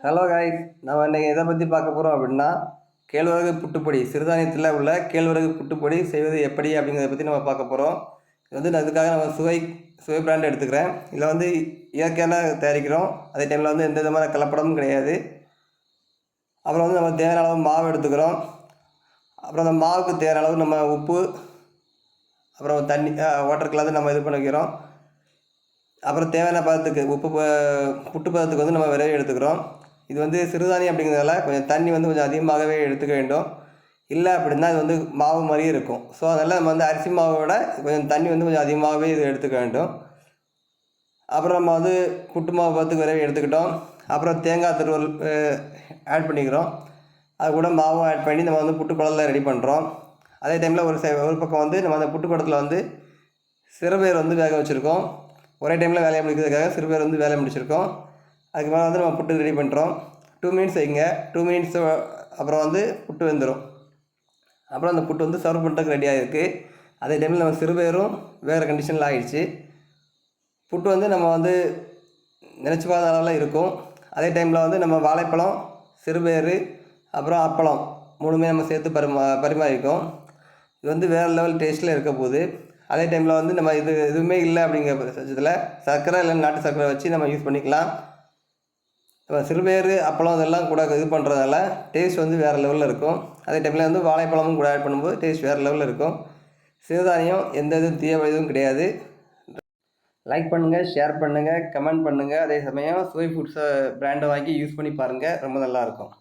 Hello guys, நம்ம இன்றைக்கி எதை பற்றி பார்க்க போகிறோம் அப்படின்னா, கேழ்வரகு புட்டுப்பொடி, சிறுதானியத்தில் உள்ள கேழ்வரகு புட்டுப்பொடி செய்வது எப்படி அப்படிங்கிறத பற்றி நம்ம பார்க்க போகிறோம். இது வந்து நான் இதுக்காக நம்ம சுவை பிராண்ட் எடுத்துக்கிறேன். இதில் வந்து இயற்கையான தயாரிக்கிறோம். அதே டைமில் வந்து எந்த விதமான கலப்படமும் கிடையாது. அப்புறம் வந்து நம்ம தேவையான அளவு மாவு எடுத்துக்கிறோம். அப்புறம் அந்த மாவுக்கு தேவையான அளவு நம்ம உப்பு, அப்புறம் தண்ணி வாட்டர் கலந்து நம்ம இது பண்ணிக்கிறோம். அப்புறம் தேவையான பதத்துக்கு புட்டு பதத்துக்கு வந்து நம்ம விரைவி எடுத்துக்கிறோம். இது வந்து சிறுதானியம் அப்படிங்கிறதால கொஞ்சம் தண்ணி வந்து கொஞ்சம் அதிகமாகவே எடுத்துக்க வேண்டும். இல்லை அப்படின்னா இது வந்து மாவு மாதிரியே இருக்கும். ஸோ அதனால் நம்ம வந்து அரிசி மாவை விட கொஞ்சம் தண்ணி வந்து கொஞ்சம் அதிகமாகவே இது எடுத்துக்க வேண்டும். அப்புறம் நம்ம வந்து புட்டு மாவு பதத்துக்கு விரைவி எடுத்துக்கிட்டோம். அப்புறம் தேங்காய் துருவல் ஆட் பண்ணிக்கிறோம். அது கூட மாவும் ஆட் பண்ணி நம்ம வந்து புட்டு குழல்ல ரெடி பண்ணுறோம். அதே டைமில் ஒரு பக்கம் வந்து நம்ம அந்த புட்டு குடத்தில் வந்து சிறுபயிர் வந்து வேக வச்சுருக்கோம். ஒரே டைமில் வேலையை முடிக்கிறதுக்காக சிறுபயிர் வந்து வேலையை முடிச்சிருக்கோம். அதுக்கு மேலே வந்து நம்ம புட்டு ரெடி பண்ணுறோம். 2 மினிட்ஸ் வைங்க. 2 மினிட்ஸ் அப்புறம் வந்து புட்டு வெந்துடும். அப்புறம் அந்த புட்டு வந்து சர்வ் பண்ணுறதுக்கு ரெடியாக இருக்குது. அதே டைமில் நம்ம சிறுபயிரும் வேறு கண்டிஷனில் ஆகிடுச்சு. புட்டு வந்து நம்ம வந்து நினச்சி பார்த்த அளவில் இருக்கும். அதே டைமில் வந்து நம்ம வாழைப்பழம், சிறுபயிறு, அப்புறம் அப்பளம் 3மே நம்ம சேர்த்து பரிமாறிக்கோம். இது வந்து வேறு லெவல் டேஸ்ட்டில் இருக்க போகுது. அதே டைமில் வந்து நம்ம எதுவுமே இல்லை அப்படிங்கிற பட்சத்தில் சர்க்கரை இல்லை நாட்டு சர்க்கரை வச்சு நம்ம யூஸ் பண்ணிக்கலாம். இப்போ சிறுபயிறு அப்பளம் இதெல்லாம் கூட இது பண்ணுறதால டேஸ்ட் வந்து வேறு லெவலில் இருக்கும். அதே டைமில் வந்து வாழைப்பழமும் கூட ஆட் பண்ணும்போது டேஸ்ட் வேறு லெவலில் இருக்கும். சிறுதானியம் எந்த இதுவும் தீய இதுவும் கிடையாது. லைக் பண்ணுங்கள், ஷேர் பண்ணுங்கள், கமெண்ட் பண்ணுங்கள். அதே சமயம் சுவை ஃபுட்ஸை பிராண்டை வாங்கி யூஸ் பண்ணி பாருங்கள். ரொம்ப நல்லாயிருக்கும்.